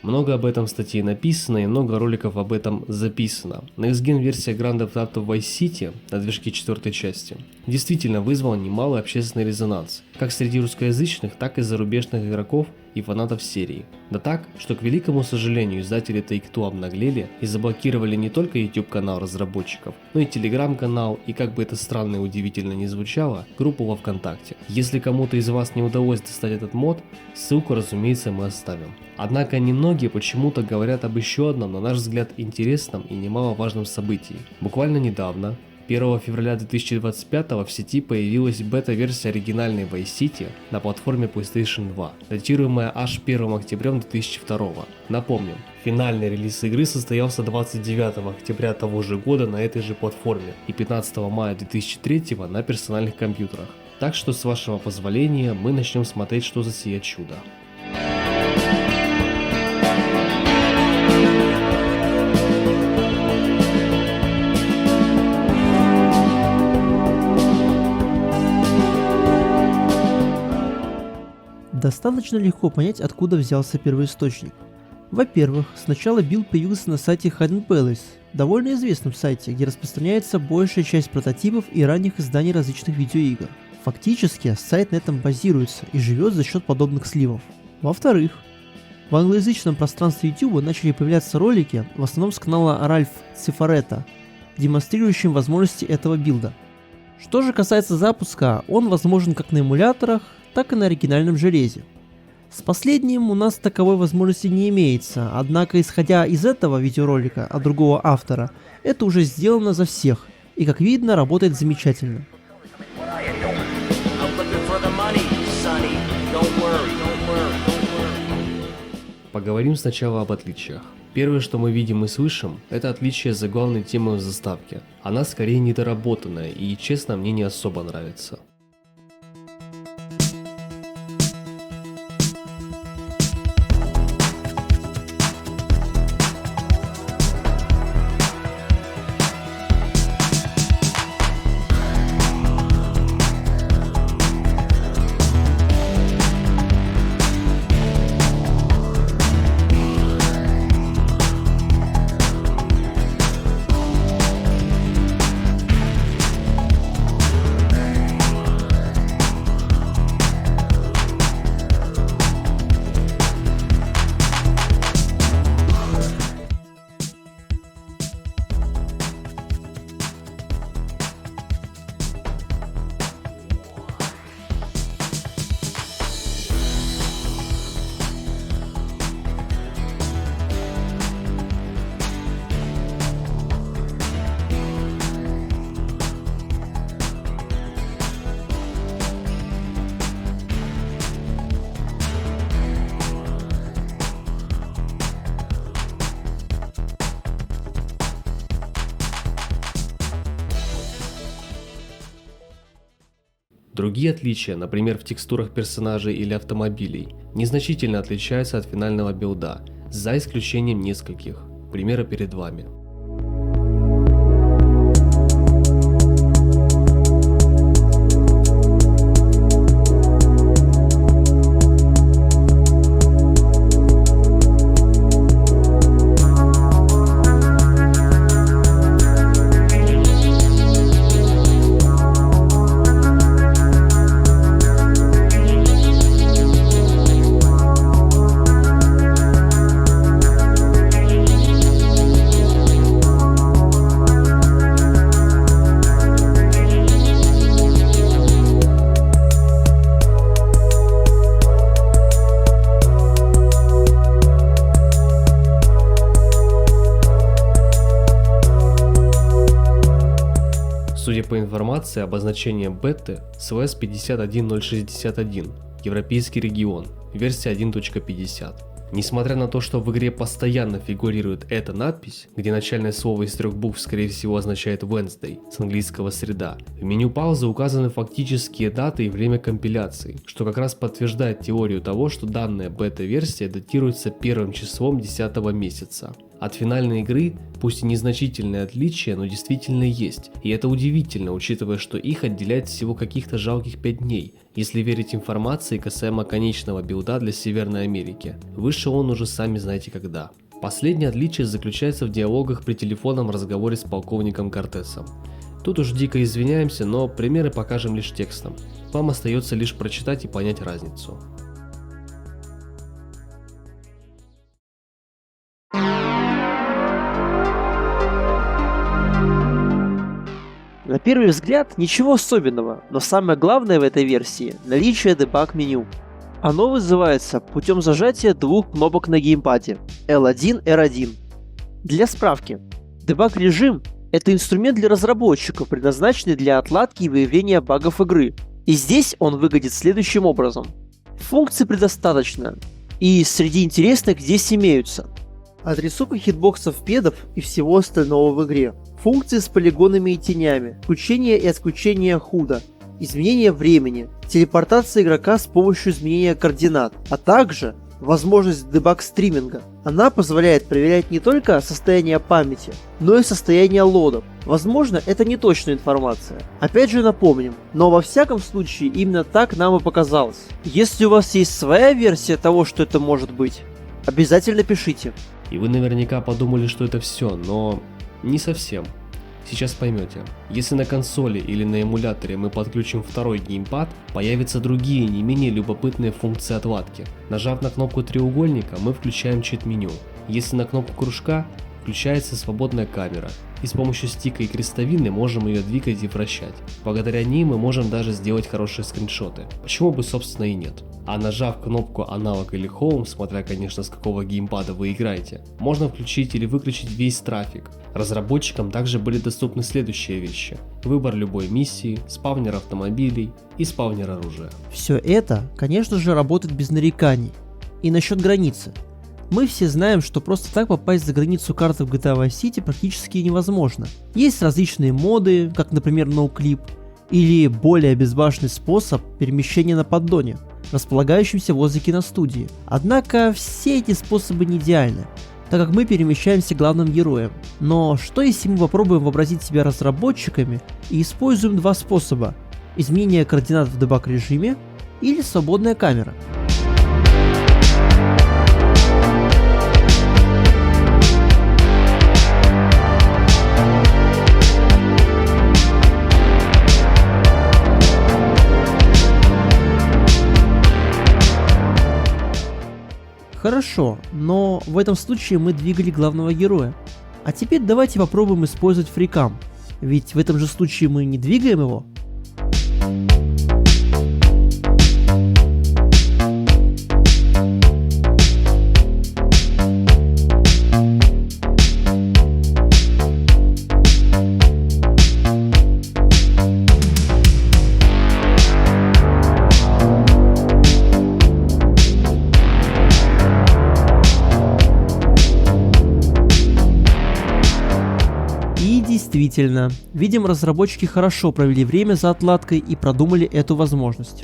Много об этом статей написано и много роликов об этом записано. Next-Gen версия Grand Theft Auto Vice City на движке 4 части действительно вызвала немалый общественный резонанс, как среди русскоязычных, так и зарубежных игроков и фанатов серии. Да так, что к великому сожалению издатели Take-Two обнаглели и заблокировали не только YouTube канал разработчиков, но и Telegram канал и, как бы это странно и удивительно не звучало, группу во ВКонтакте. Если кому-то из вас не удалось достать этот мод, ссылку, разумеется, мы оставим. Однако немногие почему-то говорят об еще одном, на наш взгляд, интересном и немаловажном событии. Буквально недавно, 1 февраля 2025 в сети появилась бета-версия оригинальной Vice City на платформе PlayStation 2, датируемая аж 1 октября 2002. Напомним, финальный релиз игры состоялся 29 октября того же года на этой же платформе и 15 мая 2003 на персональных компьютерах. Так что, с вашего позволения, мы начнем смотреть, что за сие чудо. Достаточно легко понять, откуда взялся первоисточник. Во-первых, сначала билд появился на сайте Hidden Palace, довольно известном сайте, где распространяется большая часть прототипов и ранних изданий различных видеоигр. Фактически, сайт на этом базируется и живет за счет подобных сливов. Во-вторых, в англоязычном пространстве YouTube начали появляться ролики, в основном с канала Ральф Цифарета, демонстрирующим возможности этого билда. Что же касается запуска, он возможен как на эмуляторах, так и на оригинальном железе. С последним у нас таковой возможности не имеется, однако исходя из этого видеоролика от другого автора, это уже сделано за всех, и как видно работает замечательно. Поговорим сначала об отличиях. Первое, что мы видим и слышим, это отличие заглавной темы в заставке. Она скорее недоработанная и, честно, мне не особо нравится. Другие отличия, например в текстурах персонажей или автомобилей, незначительно отличаются от финального билда, за исключением нескольких. Примеры перед вами. Судя по информации, обозначение беты SLS 51061, Европейский регион, версия 1.50. Несмотря на то, что в игре постоянно фигурирует эта надпись, где начальное слово из 3 букв скорее всего означает Wednesday, с английского среда, в меню паузы указаны фактические даты и время компиляции, что как раз подтверждает теорию того, что данная бета-версия датируется первым числом 10 месяца. От финальной игры, пусть и незначительные отличия, но действительно есть, и это удивительно, учитывая, что их отделяет всего каких-то жалких 5 дней, если верить информации касаемо конечного билда для Северной Америки. Выше он уже сами знаете когда. Последнее отличие заключается в диалогах при телефонном разговоре с полковником Кортесом. Тут уж дико извиняемся, но примеры покажем лишь текстом. Вам остается лишь прочитать и понять разницу. На первый взгляд ничего особенного, но самое главное в этой версии – наличие дебаг-меню. Оно вызывается путем зажатия двух кнопок на геймпаде L1 и R1. Для справки, дебаг-режим – это инструмент для разработчиков, предназначенный для отладки и выявления багов игры. И здесь он выглядит следующим образом. Функций предостаточно, и среди интересных здесь имеются отрисовка хитбоксов педов и всего остального в игре, функции с полигонами и тенями, включение и отключение худа, изменение времени, телепортация игрока с помощью изменения координат, а также возможность дебаг-стриминга. Она позволяет проверять не только состояние памяти, но и состояние лодов. Возможно, это не точная информация. Опять же напомним, но во всяком случае именно так нам и показалось. Если у вас есть своя версия того, что это может быть, обязательно пишите. И вы наверняка подумали, что это все, но не совсем. Сейчас поймете. Если на консоли или на эмуляторе мы подключим второй геймпад, появятся другие не менее любопытные функции отладки. Нажав на кнопку треугольника, мы включаем чит-меню. Если на кнопку кружка, включается свободная камера, и с помощью стика и крестовины можем ее двигать и вращать. Благодаря ней мы можем даже сделать хорошие скриншоты. Почему бы собственно и нет. А нажав кнопку аналог или Home, смотря конечно с какого геймпада вы играете, можно включить или выключить весь трафик. Разработчикам также были доступны следующие вещи: выбор любой миссии, спавнер автомобилей и спавнер оружия. Все это, конечно же, работает без нареканий. И насчет границы. Мы все знаем, что просто так попасть за границу карты в GTA Vice City практически невозможно. Есть различные моды, как например NoClip, или более безбашенный способ перемещения на поддоне, располагающемся возле киностудии. Однако все эти способы не идеальны, так как мы перемещаемся главным героем. Но что если мы попробуем вообразить себя разработчиками и используем два способа: изменение координат в дебаг режиме или свободная камера? Хорошо, но в этом случае мы двигали главного героя. А теперь давайте попробуем использовать фрикам, ведь в этом же случае мы не двигаем его. Действительно, видимо, разработчики хорошо провели время за отладкой и продумали эту возможность.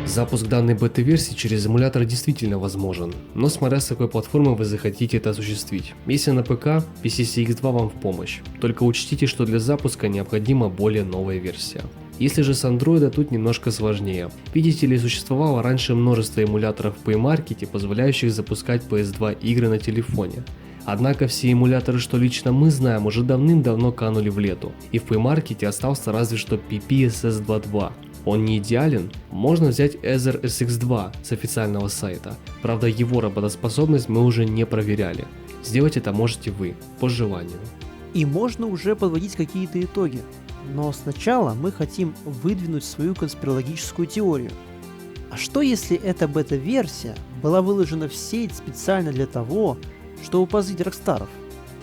Запуск данной бета-версии через эмулятор действительно возможен, но смотря с какой платформы вы захотите это осуществить. Если на ПК, PCCX2 вам в помощь, только учтите, что для запуска необходима более новая версия. Если же с Android, тут немножко сложнее. Видите ли, существовало раньше множество эмуляторов в Play Market, позволяющих запускать PS2 игры на телефоне. Однако все эмуляторы, что лично мы знаем, уже давным-давно канули в лету, и в Play Market остался разве что PPSS22. Он не идеален? Можно взять Ether SX2 с официального сайта, правда его работоспособность мы уже не проверяли. Сделать это можете вы, по желанию. И можно уже подводить какие-то итоги. Но сначала мы хотим выдвинуть свою конспирологическую теорию. А что если эта бета-версия была выложена в сеть специально для того, чтобы позлить Рокстаров?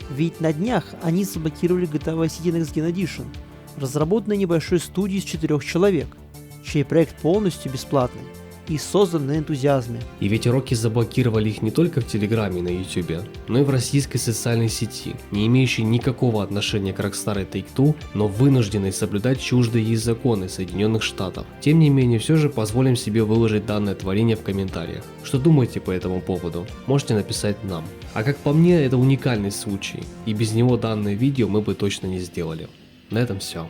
Ведь на днях они заблокировали GTA Vice City Next Gen Edition, разработанной небольшой студией из 4 человек, чей проект полностью бесплатный. и создан на энтузиазме. И ведь Rocky заблокировали их не только в Телеграме и на Ютубе, но и в российской социальной сети, не имеющей никакого отношения к Rockstar и Take-Two, но вынужденной соблюдать чуждые ей законы Соединенных Штатов. Тем не менее, все же позволим себе выложить данное творение в комментариях. Что думаете по этому поводу? Можете написать нам. А как по мне, это уникальный случай, и без него данное видео мы бы точно не сделали. На этом все.